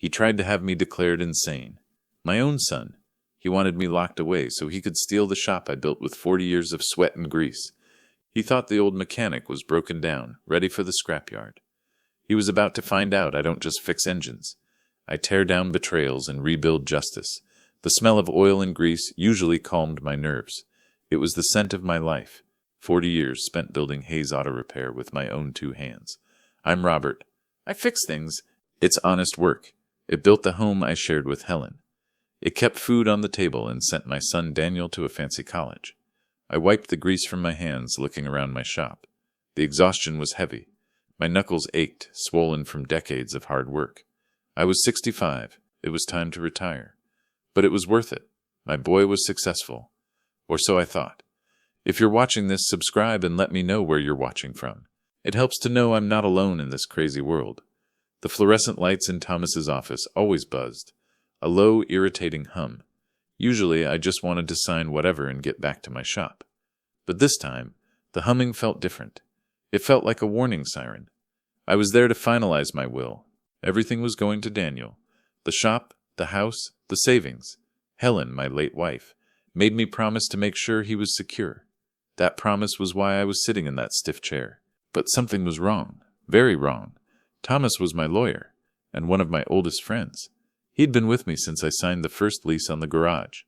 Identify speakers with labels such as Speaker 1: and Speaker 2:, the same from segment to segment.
Speaker 1: He tried to have me declared insane. My own son. He wanted me locked away so he could steal the shop I built with 40 years of sweat and grease. He thought the old mechanic was broken down, ready for the scrapyard. He was about to find out I don't just fix engines. I tear down betrayals and rebuild justice. The smell of oil and grease usually calmed my nerves. It was the scent of my life. 40 years spent building Hayes Auto Repair with my own 2 hands. I'm Robert. I fix things. It's honest work. It built the home I shared with Helen. It kept food on the table and sent my son Daniel to a fancy college. I wiped the grease from my hands, looking around my shop. The exhaustion was heavy. My knuckles ached, swollen from decades of hard work. I was 65. It was time to retire. But it was worth it. My boy was successful. Or so I thought. If you're watching this, subscribe and let me know where you're watching from. It helps to know I'm not alone in this crazy world. The fluorescent lights in Thomas's office always buzzed. A low, irritating hum. Usually I just wanted to sign whatever and get back to my shop. But this time, the humming felt different. It felt like a warning siren. I was there to finalize my will. Everything was going to Daniel. The shop, the house, the savings. Helen, my late wife, made me promise to make sure he was secure. That promise was why I was sitting in that stiff chair. But something was wrong. Very wrong. Thomas was my lawyer, and one of my oldest friends. He'd been with me since I signed the first lease on the garage.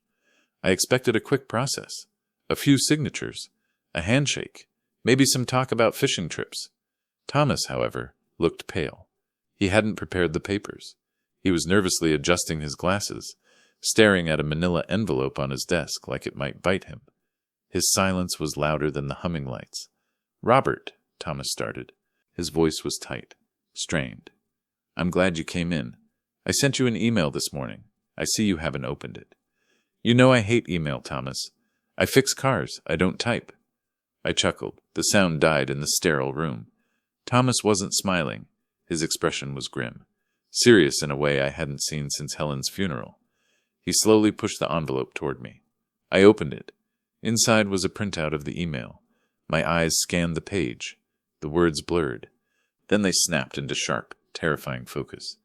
Speaker 1: I expected a quick process. A few signatures. A handshake. Maybe some talk about fishing trips. Thomas, however, looked pale. He hadn't prepared the papers. He was nervously adjusting his glasses, staring at a manila envelope on his desk like it might bite him. His silence was louder than the humming lights. "Robert," Thomas started. His voice was tight, strained. "I'm glad you came in. I sent you an email this morning. I see you haven't opened it. You know I hate email, Thomas. I fix cars. I don't type." I chuckled. The sound died in the sterile room. Thomas wasn't smiling. His expression was grim. Serious in a way I hadn't seen since Helen's funeral. He slowly pushed the envelope toward me. I opened it. Inside was a printout of the email. My eyes scanned the page. The words blurred. Then they snapped into sharp, terrifying focus.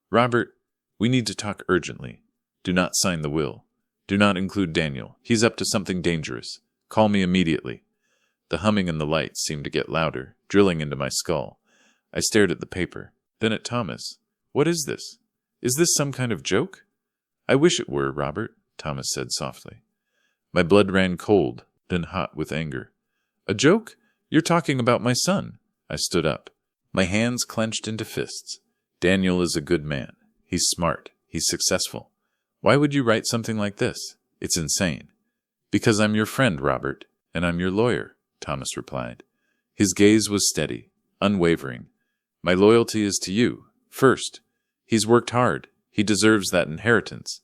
Speaker 1: "Robert, we need to talk urgently. Do not sign the will. Do not include Daniel. He's up to something dangerous. Call me immediately." The humming and the lights seemed to get louder, drilling into my skull. I stared at the paper, then at Thomas. "What is this? Is this some kind of joke?" "I wish it were, Robert," Thomas said softly. My blood ran cold, then hot with anger. "A joke? You're talking about my son." I stood up. My hands clenched into fists. "Daniel is a good man. He's smart. He's successful. Why would you write something like this? It's insane." "Because I'm your friend, Robert, and I'm your lawyer," Thomas replied. His gaze was steady, unwavering. "My loyalty is to you, first. He's worked hard. He deserves that inheritance."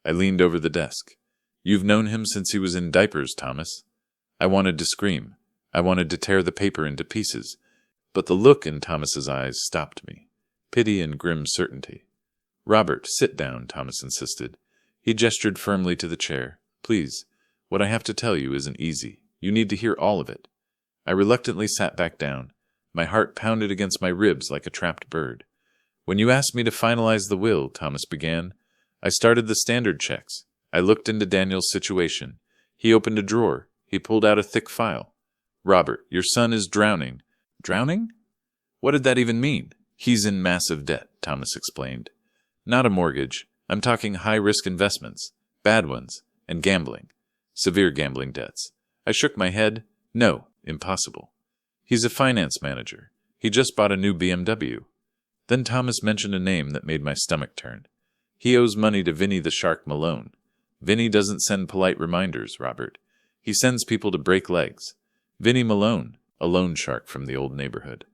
Speaker 1: I leaned over the desk. "You've known him since he was in diapers, Thomas." I wanted to scream. I wanted to tear the paper into pieces. But the look in Thomas's eyes stopped me. Pity and grim certainty. "Robert, sit down," Thomas insisted. He gestured firmly to the chair. "Please, what I have to tell you isn't easy. You need to hear all of it." I reluctantly sat back down. My heart pounded against my ribs like a trapped bird. "When you asked me to finalize the will," Thomas began, "I started the standard checks. I looked into Daniel's situation. He opened a drawer. He pulled out a thick file. 'Robert, your son is drowning.'" "Drowning? What did that even mean?" "He's in massive debt," Thomas explained. "Not a mortgage. I'm talking high-risk investments, bad ones, and gambling. Severe gambling debts." I shook my head. "No, impossible. He's a finance manager. He just bought a new BMW. Then Thomas mentioned a name that made my stomach turn. "He owes money to Vinny the Shark Malone. Vinny doesn't send polite reminders, Robert. He sends people to break legs. Vinny Malone, a loan shark from the old neighborhood.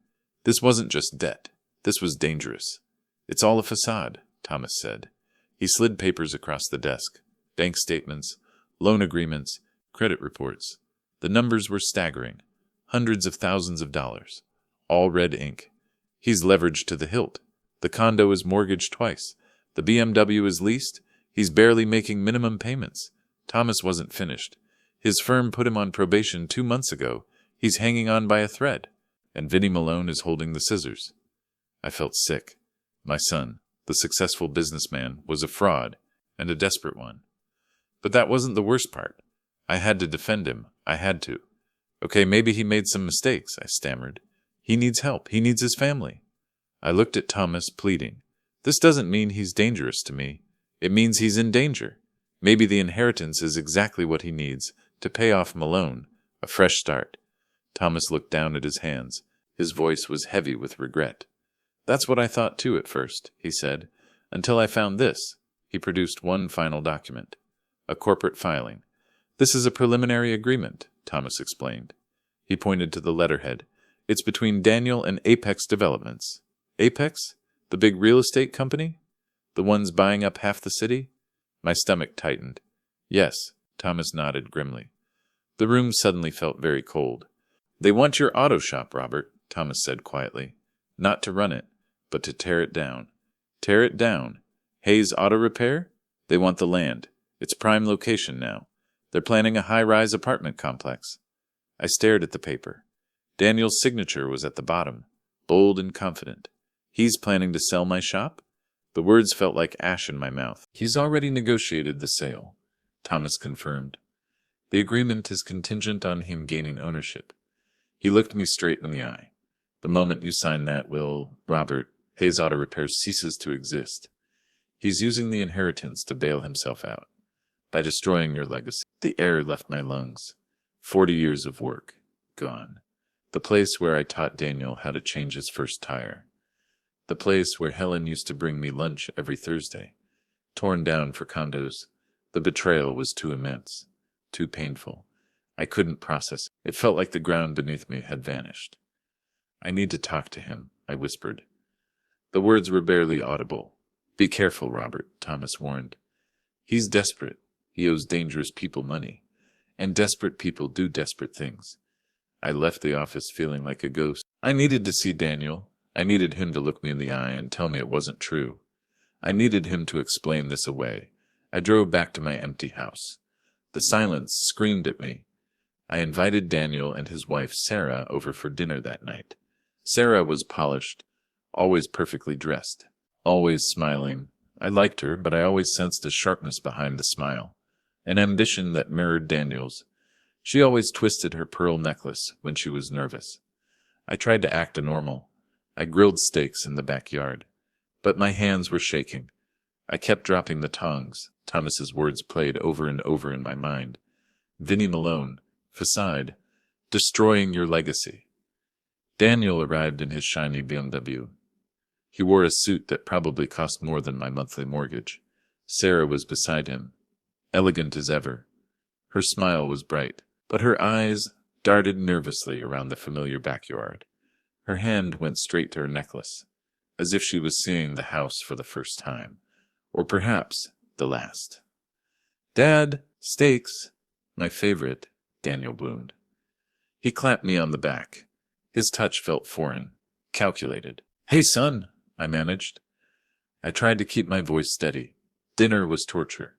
Speaker 1: This wasn't just debt. This was dangerous." "It's all a facade," Thomas said. He slid papers across the desk. Bank statements, loan agreements, credit reports. The numbers were staggering. Hundreds of thousands of dollars. All red ink. He's leveraged to the hilt. The condo is mortgaged twice. The BMW is leased. He's barely making minimum payments. Thomas wasn't finished. His firm put him on probation 2 months ago. He's hanging on by a thread. And Vinny Malone is holding the scissors. I felt sick. My son, the successful businessman, was a fraud, and a desperate one. But that wasn't the worst part. I had to defend him. I had to. Okay, maybe he made some mistakes, I stammered. He needs help. He needs his family. I looked at Thomas, pleading. This doesn't mean he's dangerous to me. It means he's in danger. Maybe the inheritance is exactly what he needs to pay off Malone, a fresh start. Thomas looked down at his hands. His voice was heavy with regret. That's what I thought too at first, he said, until I found this. He produced one final document. A corporate filing. This is a preliminary agreement, Thomas explained. He pointed to the letterhead. It's between Daniel and Apex Developments. Apex? The big real estate company? The ones buying up half the city? My stomach tightened. Yes, Thomas nodded grimly. The room suddenly felt very cold. They want your auto shop, Robert, Thomas said quietly. Not to run it, but to tear it down. Tear it down? Hayes Auto Repair? They want the land. It's prime location now. They're planning a high-rise apartment complex. I stared at the paper. Daniel's signature was at the bottom, bold and confident. He's planning to sell my shop? The words felt like ash in my mouth. He's already negotiated the sale, Thomas confirmed. The agreement is contingent on him gaining ownership. He looked me straight in the eye. The moment you sign that will, Robert, Hayes Auto Repair ceases to exist. He's using the inheritance to bail himself out. By destroying your legacy. The air left my lungs. 40 years of work. Gone. The place where I taught Daniel how to change his first tire. The place where Helen used to bring me lunch every Thursday. Torn down for condos. The betrayal was too immense. Too painful. I couldn't process it. It felt like the ground beneath me had vanished. I need to talk to him, I whispered. The words were barely audible. Be careful, Robert, Thomas warned. He's desperate. He owes dangerous people money. And desperate people do desperate things. I left the office feeling like a ghost. I needed to see Daniel. I needed him to look me in the eye and tell me it wasn't true. I needed him to explain this away. I drove back to my empty house. The silence screamed at me. I invited Daniel and his wife Sarah over for dinner that night. Sarah was polished, always perfectly dressed, always smiling. I liked her, but I always sensed a sharpness behind the smile, an ambition that mirrored Daniel's. She always twisted her pearl necklace when she was nervous. I tried to act normal. I grilled steaks in the backyard, but my hands were shaking. I kept dropping the tongs. Thomas's words played over and over in my mind. Vinnie Malone, facade, destroying your legacy. Daniel arrived in his shiny BMW. He wore a suit that probably cost more than my monthly mortgage. Sarah was beside him, elegant as ever. Her smile was bright, but her eyes darted nervously around the familiar backyard. Her hand went straight to her necklace, as if she was seeing the house for the first time, or perhaps the last. Dad, steaks, my favorite, Daniel bloomed. He clapped me on the back. His touch felt foreign, calculated. Hey, son, I managed. I tried to keep my voice steady. Dinner was torture.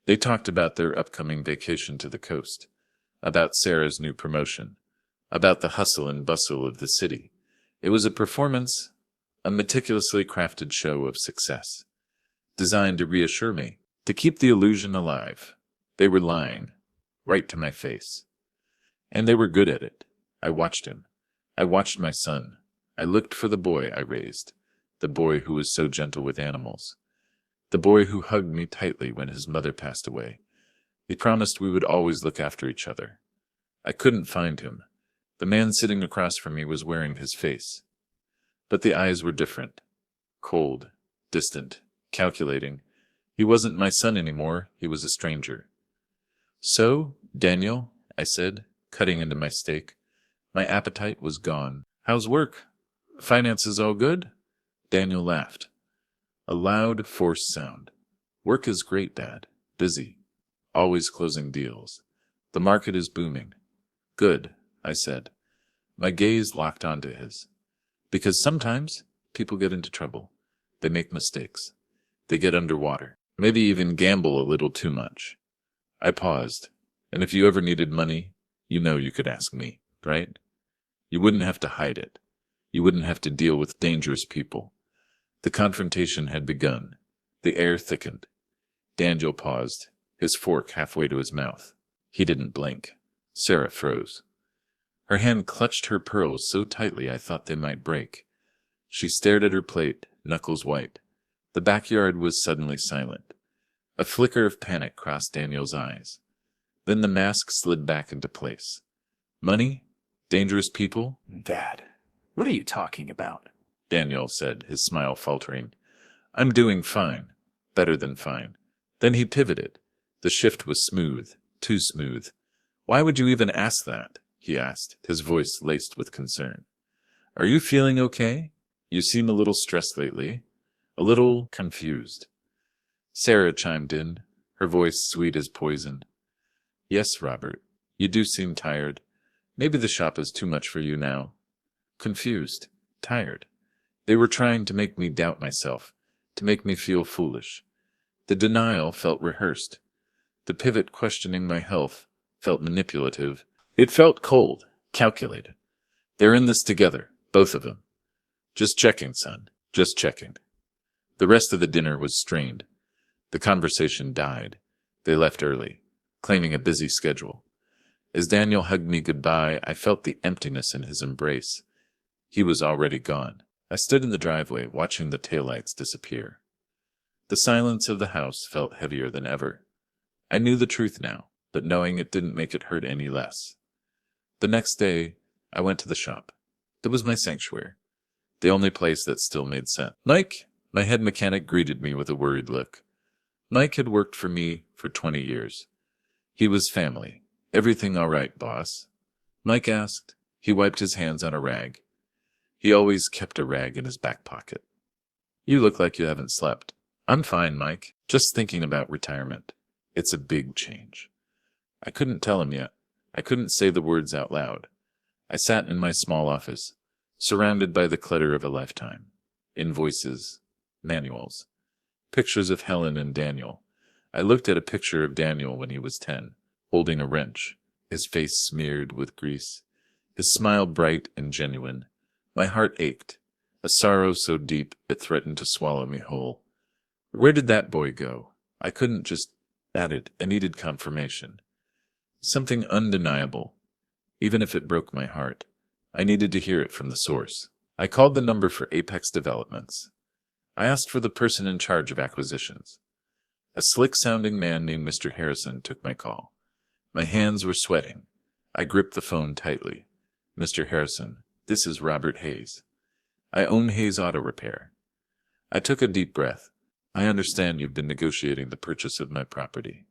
Speaker 1: They talked about their upcoming vacation to the coast, about Sarah's new promotion, about the hustle and bustle of the city. It was a performance, a meticulously crafted show of success, designed to reassure me, to keep the illusion alive. They were lying, right to my face. And they were good at it. I watched him. I watched my son. I looked for the boy I raised, the boy who was so gentle with animals, the boy who hugged me tightly when his mother passed away. He promised we would always look after each other. I couldn't find him. The man sitting across from me was wearing his face. But the eyes were different. Cold, distant, calculating. He wasn't my son anymore. He was a stranger. So, Daniel, I said, cutting into my steak. My appetite was gone. How's work? Finances all good? Daniel laughed. A loud, forced sound. Work is great, Dad. Busy. Always closing deals. The market is booming. Good, I said. My gaze locked onto his. Because sometimes people get into trouble. They make mistakes. They get underwater. Maybe even gamble a little too much. I paused. And if you ever needed money, you know you could ask me, right? You wouldn't have to hide it. You wouldn't have to deal with dangerous people. The confrontation had begun. The air thickened. Daniel paused, his fork halfway to his mouth. He didn't blink. Sarah froze. Her hand clutched her pearls so tightly I thought they might break. She stared at her plate, knuckles white. The backyard was suddenly silent. A flicker of panic crossed Daniel's eyes. Then the mask slid back into place. Money? Dangerous people?
Speaker 2: Dad, what are you talking about?
Speaker 1: Daniel said, his smile faltering. I'm doing fine. Better than fine. Then he pivoted. The shift was smooth, too smooth. Why would you even ask that? He asked, his voice laced with concern. Are you feeling okay? You seem a little stressed lately. A little confused. Sarah chimed in, her voice sweet as poison. Yes, Robert, you do seem tired. Maybe the shop is too much for you now. Confused. Tired. They were trying to make me doubt myself, to make me feel foolish. The denial felt rehearsed. The pivot questioning my health felt manipulative. It felt cold, calculated. They're in this together, both of them. Just checking, son. Just checking. The rest of the dinner was strained. The conversation died. They left early, claiming a busy schedule. As Daniel hugged me goodbye, I felt the emptiness in his embrace. He was already gone. I stood in the driveway, watching the taillights disappear. The silence of the house felt heavier than ever. I knew the truth now, but knowing it didn't make it hurt any less. The next day, I went to the shop. That was my sanctuary, the only place that still made sense. Mike, my head mechanic, greeted me with a worried look. Mike had worked for me for 20 years. He was family. Everything all right, boss? Mike asked. He wiped his hands on a rag. He always kept a rag in his back pocket. You look like you haven't slept. I'm fine, Mike. Just thinking about retirement. It's a big change. I couldn't tell him yet. I couldn't say the words out loud. I sat in my small office, surrounded by the clutter of a lifetime. Invoices, manuals, pictures of Helen and Daniel. I looked at a picture of Daniel when he was 10, holding a wrench, his face smeared with grease, his smile bright and genuine. My heart ached, a sorrow so deep it threatened to swallow me whole. Where did that boy go? I couldn't just add it. I needed confirmation. Something undeniable, even if it broke my heart. I needed to hear it from the source. I called the number for Apex Developments. I asked for the person in charge of acquisitions. A slick-sounding man named Mr. Harrison took my call. My hands were sweating. I gripped the phone tightly. Mr. Harrison, this is Robert Hayes. I own Hayes Auto Repair. I took a deep breath. I understand you've been negotiating the purchase of my property.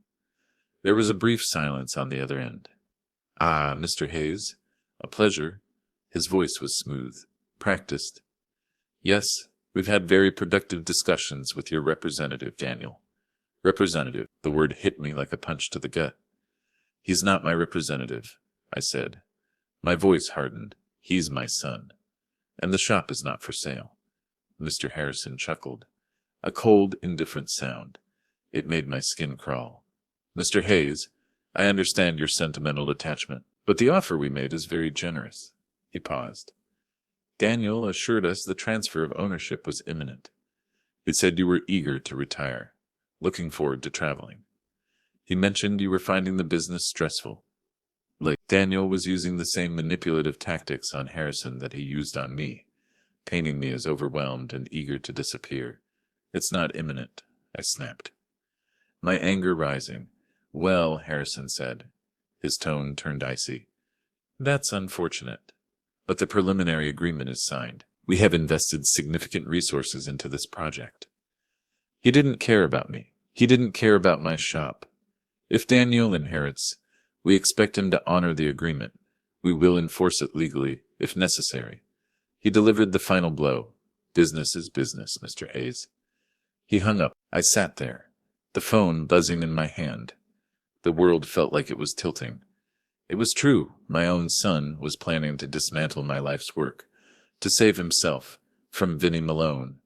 Speaker 1: There was a brief silence on the other end. Ah, Mr. Hayes, a pleasure. His voice was smooth, practiced. Yes, we've had very productive discussions with your representative, Daniel. Representative, the word hit me like a punch to the gut. He's not my representative, I said. My voice hardened. He's my son. And the shop is not for sale. Mr. Harrison chuckled. A cold, indifferent sound. It made my skin crawl. Mr. Hayes, I understand your sentimental attachment, but the offer we made is very generous. He paused. Daniel assured us the transfer of ownership was imminent. He said you were eager to retire, looking forward to traveling. He mentioned you were finding the business stressful. Like Daniel was using the same manipulative tactics on Harrison that he used on me, painting me as overwhelmed and eager to disappear. It's not imminent, I snapped. My anger rising. Well, Harrison said. His tone turned icy. That's unfortunate. But the preliminary agreement is signed. We have invested significant resources into this project. He didn't care about me. He didn't care about my shop. If Daniel inherits, we expect him to honor the agreement. We will enforce it legally, if necessary. He delivered the final blow. Business is business, Mr. Hayes. He hung up. I sat there, the phone buzzing in my hand. The world felt like it was tilting. It was true. My own son was planning to dismantle my life's work, to save himself from Vinnie Malone.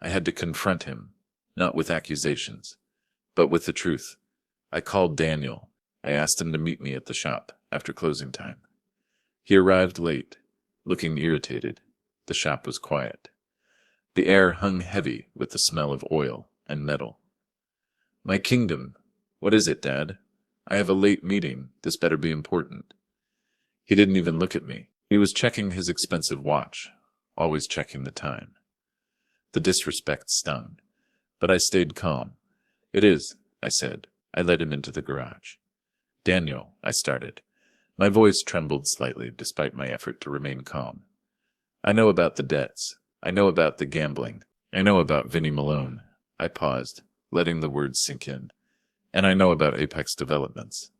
Speaker 1: I had to confront him, not with accusations, but with the truth. I called Daniel. I asked him to meet me at the shop after closing time. He arrived late, looking irritated. The shop was quiet. The air hung heavy with the smell of oil and metal. My kingdom. What is it, Dad? I have a late meeting. This better be important. He didn't even look at me. He was checking his expensive watch, always checking the time. The disrespect stung, but I stayed calm. It is, I said. I led him into the garage. Daniel, I started. My voice trembled slightly despite my effort to remain calm. I know about the debts. I know about the gambling. I know about Vinnie Malone. I paused, letting the words sink in. And I know about Apex Developments.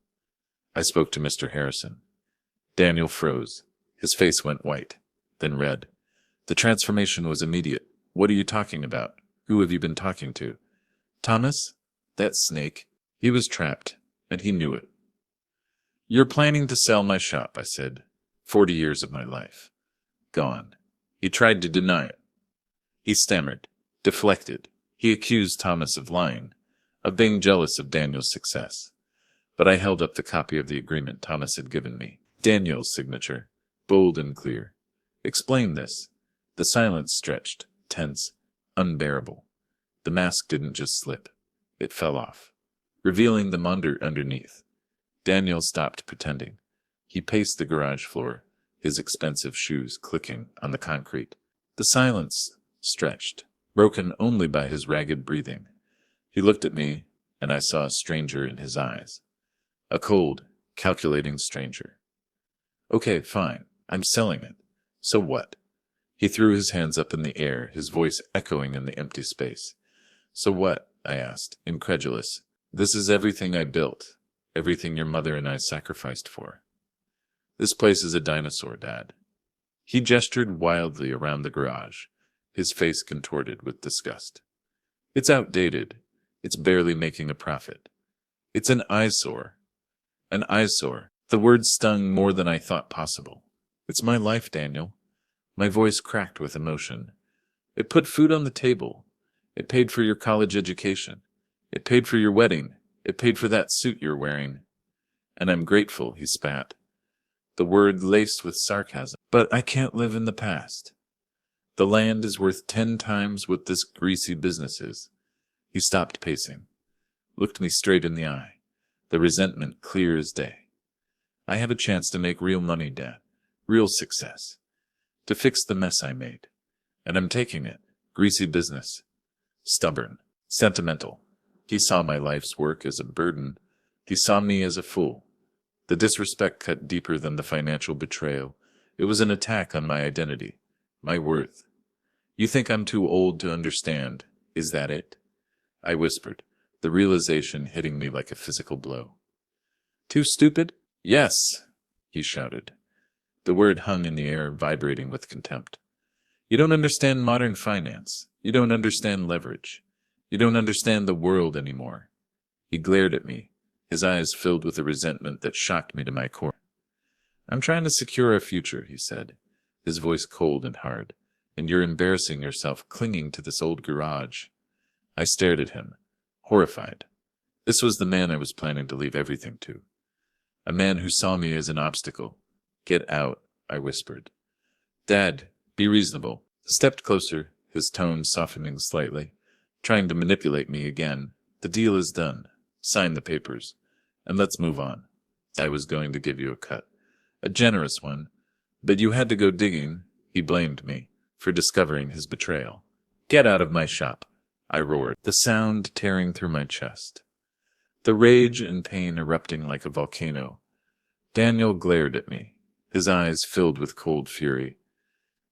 Speaker 1: I spoke to Mr. Harrison. Daniel froze. His face went white, then red. The transformation was immediate. What are you talking about? Who have you been talking to? Thomas? That snake. He was trapped, and he knew it. You're planning to sell my shop, I said. 40 years of my life. Gone. He tried to deny it. He stammered, deflected. He accused Thomas of lying, of being jealous of Daniel's success. But I held up the copy of the agreement Thomas had given me. Daniel's signature, bold and clear. Explain this. The silence stretched, tense, unbearable. The mask didn't just slip. It fell off, revealing the monder underneath. Daniel stopped pretending. He paced the garage floor, his expensive shoes clicking on the concrete. The silence stretched, broken only by his ragged breathing. He looked at me, and I saw a stranger in his eyes. A cold, calculating stranger. Okay, fine. I'm selling it. So what? He threw his hands up in the air, his voice echoing in the empty space. So what? I asked, incredulous. This is everything I built, everything your mother and I sacrificed for. This place is a dinosaur, Dad. He gestured wildly around the garage, his face contorted with disgust. It's outdated. It's barely making a profit. It's an eyesore. An eyesore. The word stung more than I thought possible. It's my life, Daniel. My voice cracked with emotion. It put food on the table. It paid for your college education. It paid for your wedding. It paid for that suit you're wearing. And I'm grateful, he spat. The word laced with sarcasm. But I can't live in the past. The land is worth 10 times what this greasy business is. He stopped pacing, looked me straight in the eye, the resentment clear as day. I have a chance to make real money, Dad, real success, to fix the mess I made. And I'm taking it. Greasy business. Stubborn. Sentimental. He saw my life's work as a burden. He saw me as a fool. The disrespect cut deeper than the financial betrayal. It was an attack on my identity, my worth. You think I'm too old to understand. Is that it? I whispered, the realization hitting me like a physical blow. Too stupid? Yes, he shouted. The word hung in the air, vibrating with contempt. You don't understand modern finance. You don't understand leverage. You don't understand the world anymore. He glared at me, his eyes filled with a resentment that shocked me to my core. I'm trying to secure our future, he said, his voice cold and hard, and you're embarrassing yourself clinging to this old garage. I stared at him, horrified. This was the man I was planning to leave everything to. A man who saw me as an obstacle. Get out, I whispered. Dad, be reasonable. He stepped closer, his tone softening slightly, trying to manipulate me again. The deal is done. Sign the papers, and let's move on. I was going to give you a cut, a generous one, but you had to go digging, he blamed me, for discovering his betrayal. Get out of my shop, I roared, the sound tearing through my chest. The rage and pain erupting like a volcano. Daniel glared at me, his eyes filled with cold fury.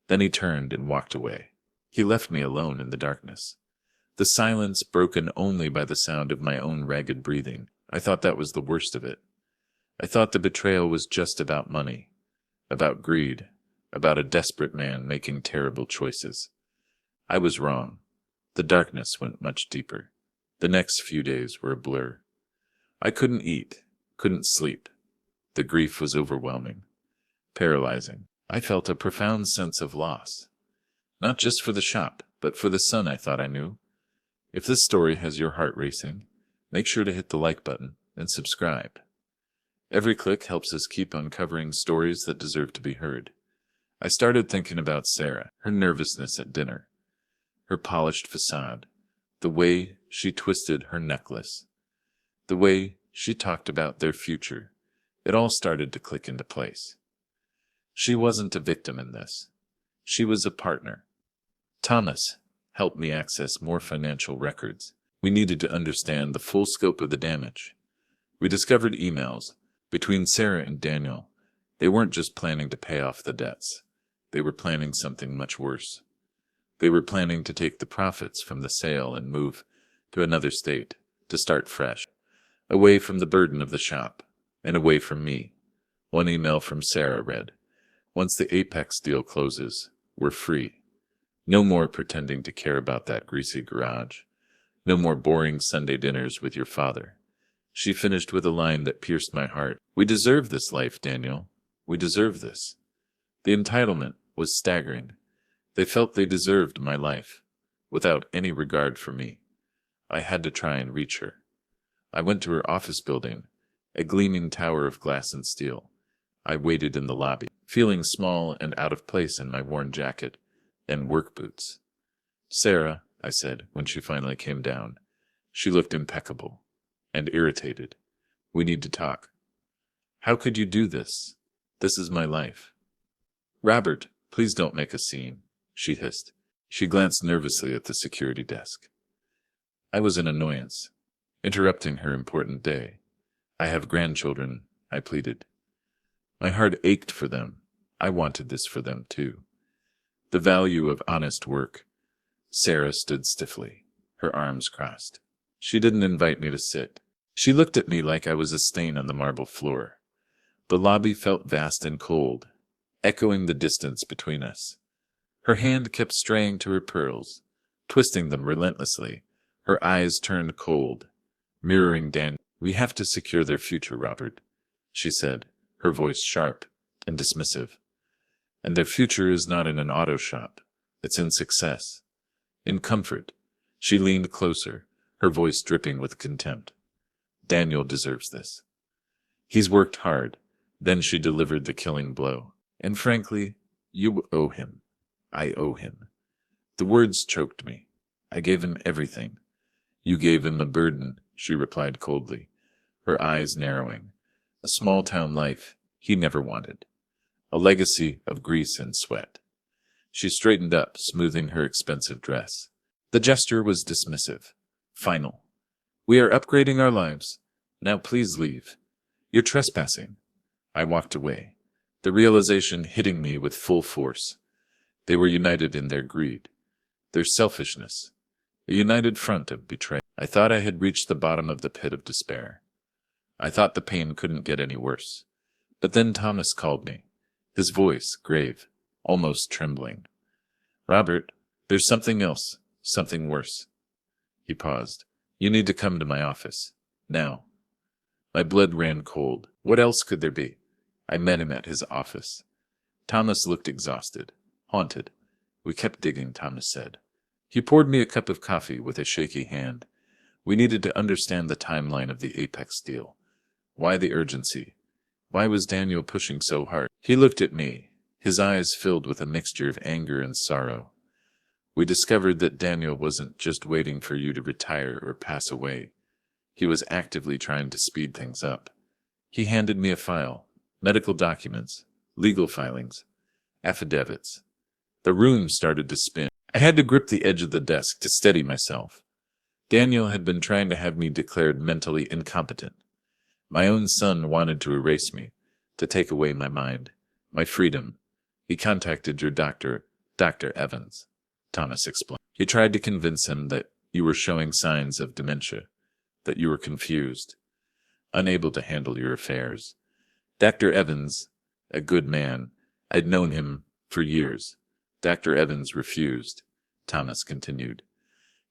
Speaker 1: Then he turned and walked away. He left me alone in the darkness. The silence broken only by the sound of my own ragged breathing. I thought that was the worst of it. I thought the betrayal was just about money, about greed, about a desperate man making terrible choices. I was wrong. The darkness went much deeper. The next few days were a blur. I couldn't eat, couldn't sleep. The grief was overwhelming, paralyzing. I felt a profound sense of loss. Not just for the shop, but for the son I thought I knew. If this story has your heart racing, make sure to hit the like button and subscribe. Every click helps us keep uncovering stories that deserve to be heard. I started thinking about Sarah, her nervousness at dinner. her polished facade, the way she twisted her necklace, the way she talked about their future. It all started to click into place. She wasn't a victim in this. She was a partner. Thomas helped me access more financial records. We needed to understand the full scope of the damage. We discovered emails between Sarah and Daniel. They weren't just planning to pay off the debts. They were planning something much worse. They were planning to take the profits from the sale and move to another state, to start fresh, away from the burden of the shop, and away from me. One email from Sarah read, "Once the Apex deal closes, we're free. No more pretending to care about that greasy garage. No more boring Sunday dinners with your father." She finished with a line that pierced my heart. "We deserve this life, Daniel. We deserve this." The entitlement was staggering. They felt they deserved my life, without any regard for me. I had to try and reach her. I went to her office building, a gleaming tower of glass and steel. I waited in the lobby, feeling small and out of place in my worn jacket and work boots. "Sarah," I said when she finally came down. She looked impeccable and irritated. "We need to talk." "How could you do this? This is my life." "Robert, please don't make a scene," she hissed. She glanced nervously at the security desk. I was an annoyance, interrupting her important day. "I have grandchildren," I pleaded. My heart ached for them. I wanted this for them too. The value of honest work. Sarah stood stiffly, her arms crossed. She didn't invite me to sit. She looked at me like I was a stain on the marble floor. The lobby felt vast and cold, echoing the distance between us. Her hand kept straying to her pearls, twisting them relentlessly. Her eyes turned cold, mirroring Dan. "We have to secure their future, Robert," she said, her voice sharp and dismissive. "And their future is not in an auto shop. It's in success, in comfort." She leaned closer, her voice dripping with contempt. "Daniel deserves this. He's worked hard." Then she delivered the killing blow. "And frankly, you owe him. I owe him." The words choked me. "I gave him everything." "You gave him a burden," she replied coldly, her eyes narrowing. "A small-town life he never wanted. A legacy of grease and sweat." She straightened up, smoothing her expensive dress. The gesture was dismissive, final. "We are upgrading our lives. Now please leave. You're trespassing." I walked away, the realization hitting me with full force. They were united in their greed, their selfishness, a united front of betrayal. I thought I had reached the bottom of the pit of despair. I thought the pain couldn't get any worse. But then Thomas called me, his voice grave, almost trembling. "Robert, there's something else, something worse." He paused. "You need to come to my office. Now." My blood ran cold. What else could there be? I met him at his office. Thomas looked exhausted, haunted. "We kept digging," Thomas said. He poured me a cup of coffee with a shaky hand. "We needed to understand the timeline of the Apex deal. Why the urgency? Why was Daniel pushing so hard?" He looked at me, his eyes filled with a mixture of anger and sorrow. "We discovered that Daniel wasn't just waiting for you to retire or pass away. He was actively trying to speed things up." He handed me a file, medical documents, legal filings, affidavits. The room started to spin. I had to grip the edge of the desk to steady myself. Daniel had been trying to have me declared mentally incompetent. My own son wanted to erase me, to take away my mind, my freedom. "He contacted your doctor, Dr. Evans," Thomas explained. "He tried to convince him that you were showing signs of dementia, that you were confused, unable to handle your affairs. Dr. Evans, a good man, I'd known him for years. Dr. Evans refused," Thomas continued.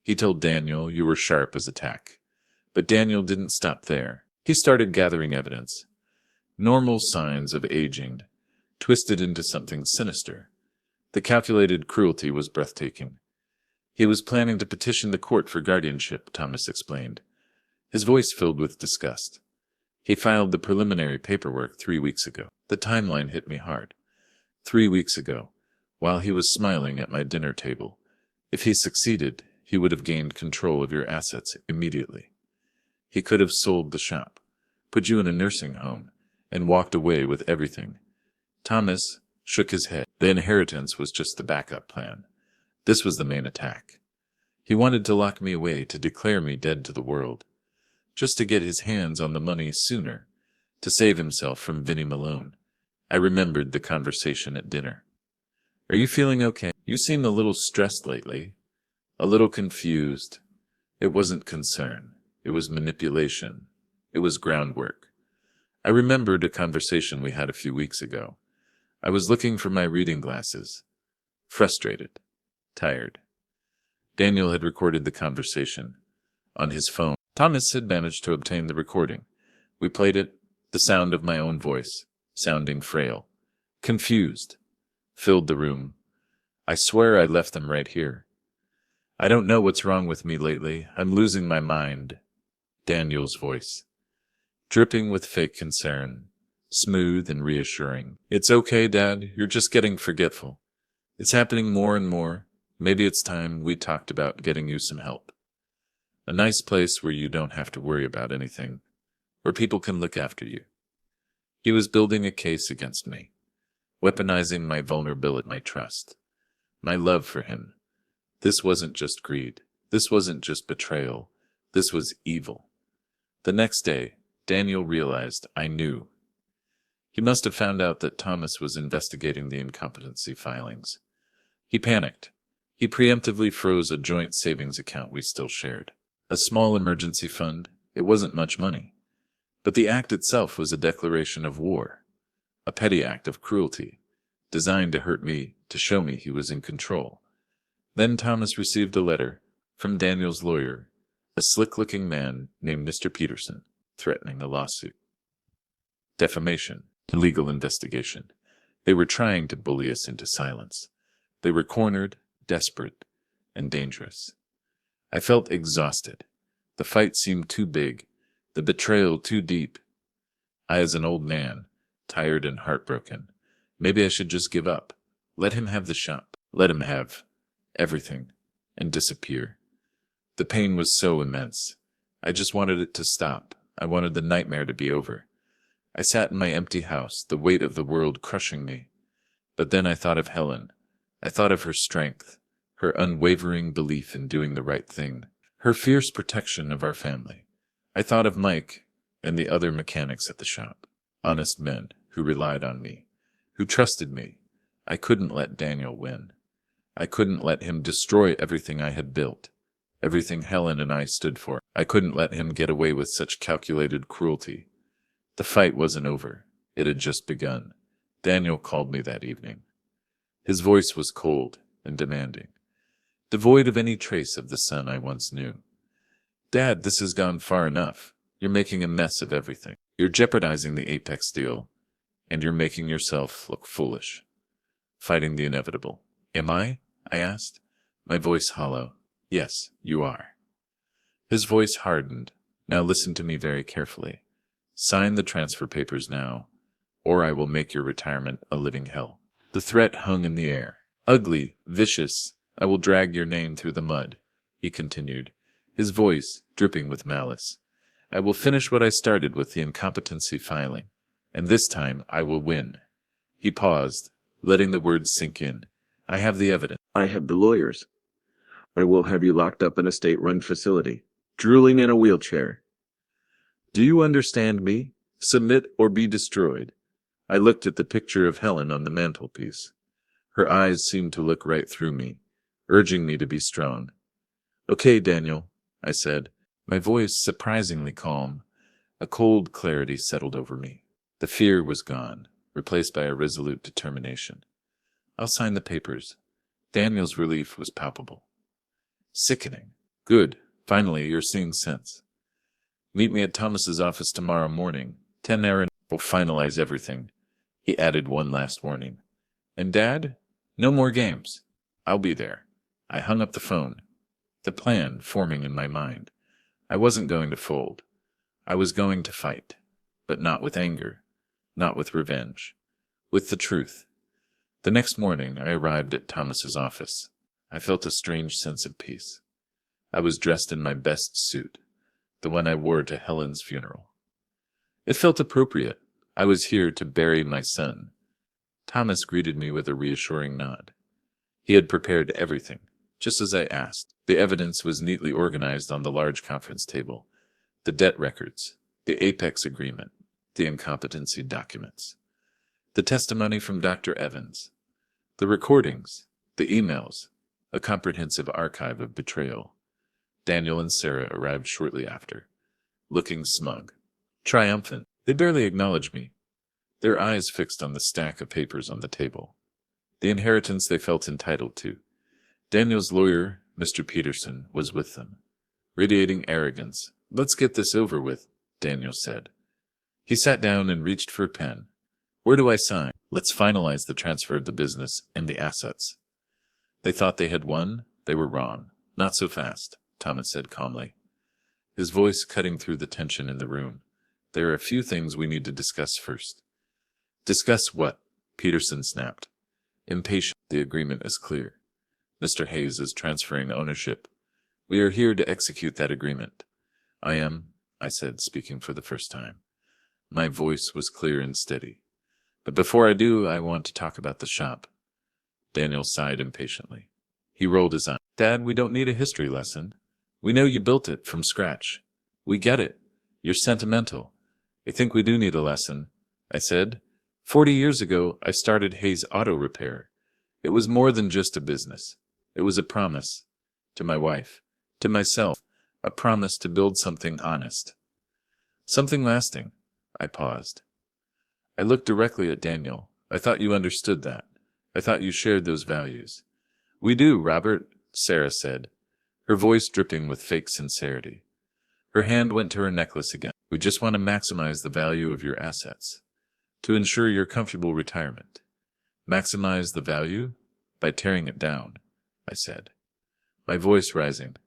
Speaker 1: "He told Daniel you were sharp as a tack. But Daniel didn't stop there. He started gathering evidence. Normal signs of aging, twisted into something sinister. The calculated cruelty was breathtaking. He was planning to petition the court for guardianship," Thomas explained, his voice filled with disgust. "He filed the preliminary paperwork 3 weeks ago." The timeline hit me hard. 3 weeks ago, while he was smiling at my dinner table, If he succeeded, he would have gained control of your assets immediately. He could have sold the shop, put you in a nursing home, and walked away with everything. Thomas shook his head. The inheritance was just the backup plan. This was the main attack. He wanted to lock me away, to declare me dead to the world, just to get his hands on the money sooner, to save himself from Vinnie Malone. I remembered the conversation at dinner. "Are you feeling okay? You seem a little stressed lately, a little confused." It wasn't concern. It was manipulation. It was groundwork. I remembered a conversation we had a few weeks ago. I was looking for my reading glasses. Frustrated. Tired. Daniel had recorded the conversation on his phone. Thomas had managed to obtain the recording. We played it, the sound of my own voice, sounding frail. Confused. Filled the room. I swear I left them right here. "I don't know what's wrong with me lately. I'm losing my mind." Daniel's voice. Dripping with fake concern. Smooth and reassuring. "It's okay, Dad. You're just getting forgetful. It's happening more and more. Maybe it's time we talked about getting you some help. A nice place where you don't have to worry about anything, where people can look after you." He was building a case against me, weaponizing my vulnerability, my trust, my love for him. This wasn't just greed. This wasn't just betrayal. This was evil. The next day, Daniel realized I knew. He must have found out that Thomas was investigating the incompetency filings. He panicked. He preemptively froze a joint savings account we still shared. A small emergency fund. It wasn't much money. But the act itself was a declaration of war. A petty act of cruelty, designed to hurt me, to show me he was in control. Then Thomas received a letter from Daniel's lawyer, a slick-looking man named Mr. Peterson, threatening a lawsuit. Defamation. Legal investigation. They were trying to bully us into silence. They were cornered, desperate, and dangerous. I felt exhausted. The fight seemed too big, the betrayal too deep. I, as an old man, tired and heartbroken, maybe I should just give up. Let him have the shop. Let him have everything, and disappear. The pain was so immense. I just wanted it to stop. I wanted the nightmare to be over. I sat in my empty house, the weight of the world crushing me. But then I thought of Helen. I thought of her strength, her unwavering belief in doing the right thing, her fierce protection of our family. I thought of Mike and the other mechanics at the shop, honest men who relied on me, who trusted me. I couldn't let Daniel win. I couldn't let him destroy everything I had built, everything Helen and I stood for. I couldn't let him get away with such calculated cruelty. The fight wasn't over. It had just begun. Daniel called me that evening. His voice was cold and demanding, devoid of any trace of the son I once knew. "Dad, this has gone far enough. You're making a mess of everything. You're jeopardizing the Apex deal, and you're making yourself look foolish. Fighting the inevitable." "Am I?" I asked, my voice hollow. "Yes, you are." His voice hardened. "Now listen to me very carefully. Sign the transfer papers now, or I will make your retirement a living hell." The threat hung in the air. "Ugly, vicious, I will drag your name through the mud," he continued, his voice dripping with malice. "I will finish what I started with the incompetency filing, and this time I will win." He paused, letting the words sink in. "I have the evidence.
Speaker 3: I have the lawyers. I will have you locked up in a state-run facility, drooling in a wheelchair.
Speaker 1: Do you understand me? Submit or be destroyed." I looked at the picture of Helen on the mantelpiece. Her eyes seemed to look right through me, urging me to be strong. "Okay, Daniel," I said, my voice surprisingly calm. A cold clarity settled over me. The fear was gone, replaced by a resolute determination. "I'll sign the papers." Daniel's relief was palpable. "Sickening. Good. Finally, you're seeing sense. Meet me at Thomas's office tomorrow morning. 10 a.m. We'll finalize everything." He added one last warning. "And Dad? No more games. I'll be there." I hung up the phone, the plan forming in my mind. I wasn't going to fold. I was going to fight, but not with anger, not with revenge, with the truth. The next morning I arrived at Thomas's office. I felt a strange sense of peace. I was dressed in my best suit, the one I wore to Helen's funeral. It felt appropriate. I was here to bury my son. Thomas greeted me with a reassuring nod. He had prepared everything, just as I asked. The evidence was neatly organized on the large conference table. The debt records, the Apex agreement, the incompetency documents, the testimony from Dr. Evans, the recordings, the emails, a comprehensive archive of betrayal. Daniel and Sarah arrived shortly after, looking smug, triumphant. They barely acknowledged me, their eyes fixed on the stack of papers on the table, the inheritance they felt entitled to. Daniel's lawyer, Mr. Peterson, was with them, radiating arrogance. "Let's get this over with," Daniel said. He sat down and reached for a pen. "Where do I sign?" "Let's finalize the transfer of the business and the assets." They thought they had won. They were wrong. "Not so fast," Thomas said calmly, his voice cutting through the tension in the room. "There are a few things we need to discuss first." "Discuss what?" Peterson snapped. Impatient. "The agreement is clear. Mr. Hayes is transferring ownership. We are here to execute that agreement." I said, speaking for the first time. My voice was clear and steady. "But before I do, I want to talk about the shop." Daniel sighed impatiently. He rolled his eyes. "Dad, we don't need a history lesson. We know you built it from scratch. We get it. You're sentimental. I think we do need a lesson," I said. 40 years ago, I started Hayes Auto Repair. It was more than just a business. It was a promise. To my wife. To myself. A promise to build something honest. Something lasting. I paused. I looked directly at Daniel. "I thought you understood that. I thought you shared those values." "We do, Robert," Sarah said, her voice dripping with fake sincerity. Her hand went to her necklace again. "We just want to maximize the value of your assets, to ensure your comfortable retirement." "Maximize the value? By tearing it down," I said, my voice rising,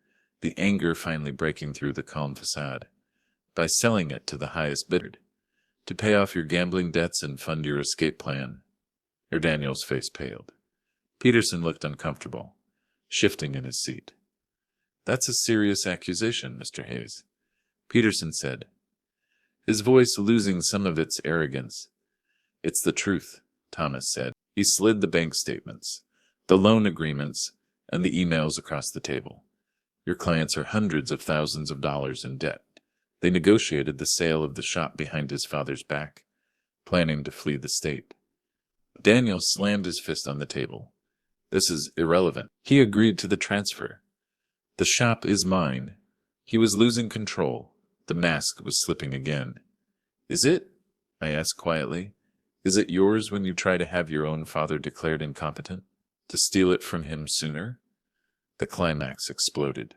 Speaker 1: the anger finally breaking through the calm facade. "By selling it to the highest bidder, to pay off your gambling debts and fund your escape plan." Daniel's face paled. Peterson looked uncomfortable, shifting in his seat. "That's a serious accusation, Mr. Hayes," Peterson said, his voice losing some of its arrogance. "It's the truth," Thomas said. He slid the bank statements, the loan agreements, and the emails across the table. "Your clients are hundreds of thousands of dollars in debt. They negotiated the sale of the shop behind his father's back, planning to flee the state." Daniel slammed his fist on the table. "This is irrelevant. He agreed to the transfer. The shop is mine." He was losing control. The mask was slipping again. "Is it?" I asked quietly. "Is it yours when you try to have your own father declared incompetent? To steal it from him sooner?" The climax exploded.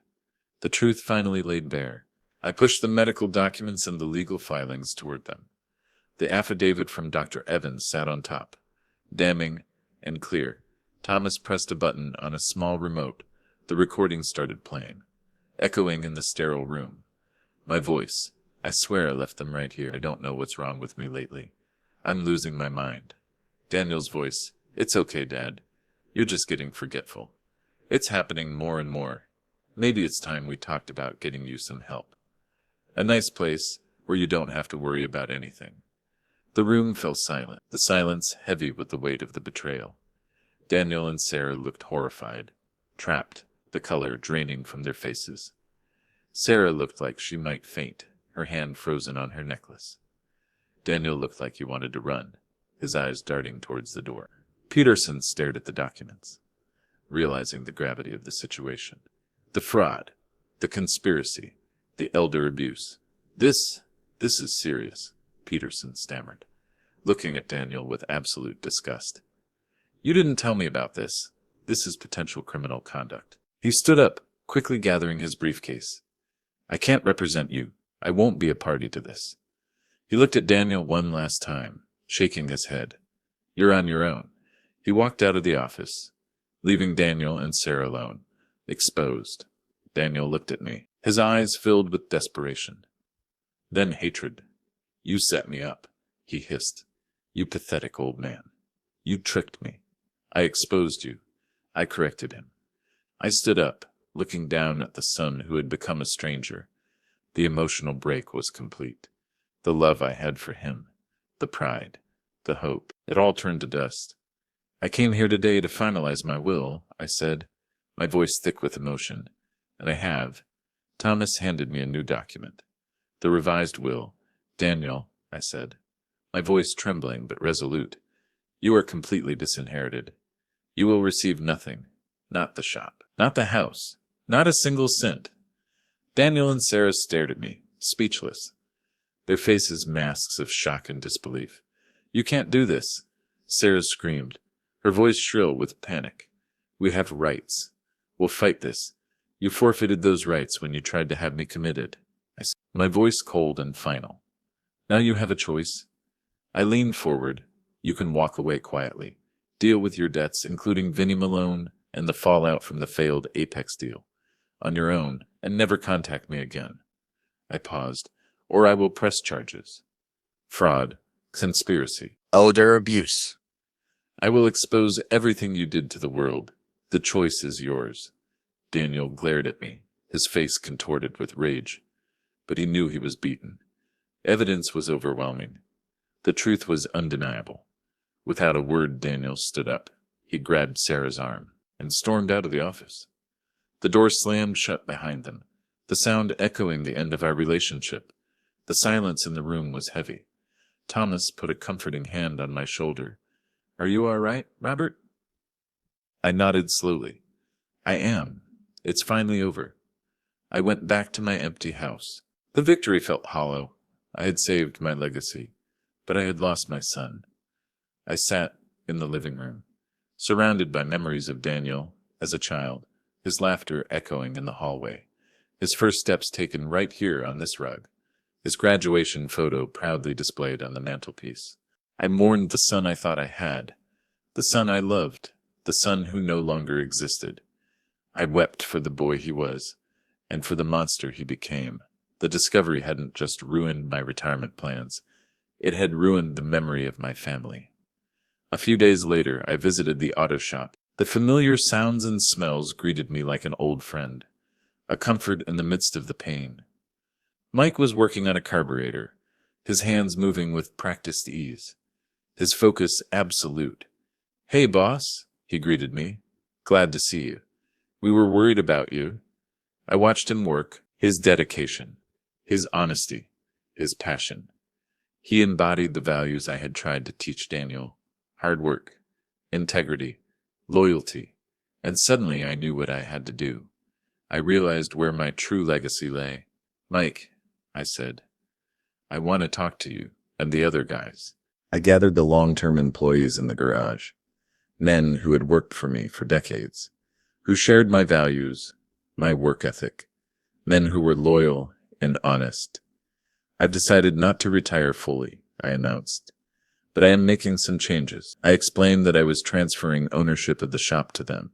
Speaker 1: The truth finally laid bare. I pushed the medical documents and the legal filings toward them. The affidavit from Dr. Evans sat on top, damning and clear. Thomas pressed a button on a small remote. The recording started playing, echoing in the sterile room. My voice. "I swear I left them right here. I don't know what's wrong with me lately. I'm losing my mind." Daniel's voice. "It's okay, Dad. You're just getting forgetful. It's happening more and more. Maybe it's time we talked about getting you some help. A nice place where you don't have to worry about anything." The room fell silent, the silence heavy with the weight of the betrayal. Daniel and Sarah looked horrified, trapped, the color draining from their faces. Sarah looked like she might faint, her hand frozen on her necklace. Daniel looked like he wanted to run, his eyes darting towards the door. Peterson stared at the documents, realizing the gravity of the situation. The fraud, the conspiracy, the elder abuse. This is serious," Peterson stammered, looking at Daniel with absolute disgust. "You didn't tell me about this. This is potential criminal conduct." He stood up, quickly gathering his briefcase. "I can't represent you. I won't be a party to this." He looked at Daniel one last time, shaking his head. "You're on your own." He walked out of the office, leaving Daniel and Sarah alone, exposed. Daniel looked at me, his eyes filled with desperation, then hatred. "You set me up," he hissed. "You pathetic old man. You tricked me. I exposed you. I corrected him. I stood up, looking down at the son who had become a stranger. The emotional break was complete. The love I had for him, the pride, the hope, it all turned to dust. I came here today to finalize my will, I said, my voice thick with emotion. And I have. Thomas handed me a new document. The revised will. Daniel, I said, my voice trembling but resolute. You are completely disinherited. You will receive nothing. Not the shop. Not the house. Not a single cent. Daniel and Sarah stared at me, speechless. Their faces masks of shock and disbelief. You can't do this, Sarah screamed, her voice shrill with panic. We have rights. We'll fight this. You forfeited those rights when you tried to have me committed, I said, my voice cold and final. Now you have a choice. I leaned forward. You can walk away quietly. Deal with your debts, including Vinnie Malone and the fallout from the failed Apex deal, on your own, and never contact me again. I paused. Or I will press charges. Fraud. Conspiracy.
Speaker 2: Elder abuse.
Speaker 1: I will expose everything you did to the world. The choice is yours. Daniel glared at me, his face contorted with rage. But he knew he was beaten. Evidence was overwhelming. The truth was undeniable. Without a word, Daniel stood up. He grabbed Sarah's arm and stormed out of the office. The door slammed shut behind them, the sound echoing the end of our relationship. The silence in the room was heavy. Thomas put a comforting hand on my shoulder. Are you all right, Robert? I nodded slowly. I am. It's finally over. I went back to my empty house. The victory felt hollow. I had saved my legacy, but I had lost my son. I sat in the living room, surrounded by memories of Daniel as a child, his laughter echoing in the hallway, his first steps taken right here on this rug, his graduation photo proudly displayed on the mantelpiece. I mourned the son I thought I had, the son I loved, the son who no longer existed. I wept for the boy he was, and for the monster he became. The discovery hadn't just ruined my retirement plans. It had ruined the memory of my family. A few days later, I visited the auto shop. The familiar sounds and smells greeted me like an old friend, a comfort in the midst of the pain. Mike was working on a carburetor, his hands moving with practiced ease, his focus absolute. Hey, boss, he greeted me. Glad to see you. We were worried about you. I watched him work, his dedication, his honesty, his passion. He embodied the values I had tried to teach Daniel: hard work, integrity, loyalty, and suddenly I knew what I had to do. I realized where my true legacy lay. Mike, I said, I want to talk to you and the other guys. I gathered the long-term employees in the garage, men who had worked for me for decades, who shared my values, my work ethic, men who were loyal and honest. I've decided not to retire fully, I announced, but I am making some changes. I explained that I was transferring ownership of the shop to them,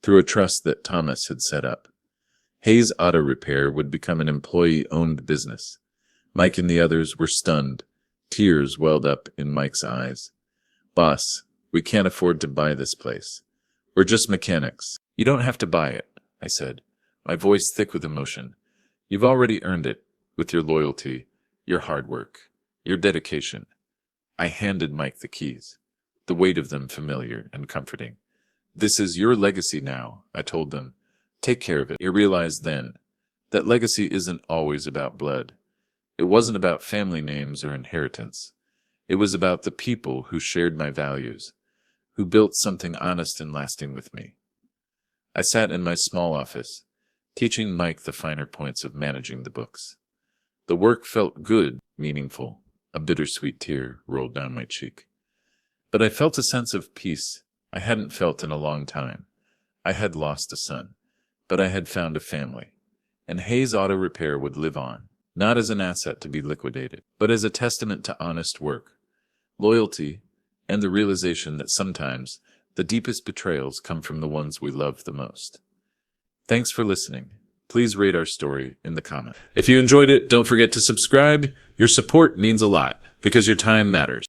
Speaker 1: through a trust that Thomas had set up. Hayes Auto Repair would become an employee-owned business. Mike and the others were stunned. Tears welled up in Mike's eyes. Boss, we can't afford to buy this place. We're just mechanics. You don't have to buy it, I said, my voice thick with emotion. You've already earned it, with your loyalty, your hard work, your dedication. I handed Mike the keys, the weight of them familiar and comforting. This is your legacy now, I told them. Take care of it. I realized then that legacy isn't always about blood. It wasn't about family names or inheritance. It was about the people who shared my values, who built something honest and lasting with me. I sat in my small office, teaching Mike the finer points of managing the books. The work felt good, meaningful. A bittersweet tear rolled down my cheek. But I felt a sense of peace I hadn't felt in a long time. I had lost a son, but I had found a family, and Hayes Auto Repair would live on, not as an asset to be liquidated, but as a testament to honest work, loyalty, and the realization that sometimes the deepest betrayals come from the ones we love the most. Thanks for listening. Please rate our story in the comments. If you enjoyed it, don't forget to subscribe. Your support means a lot, because your time matters.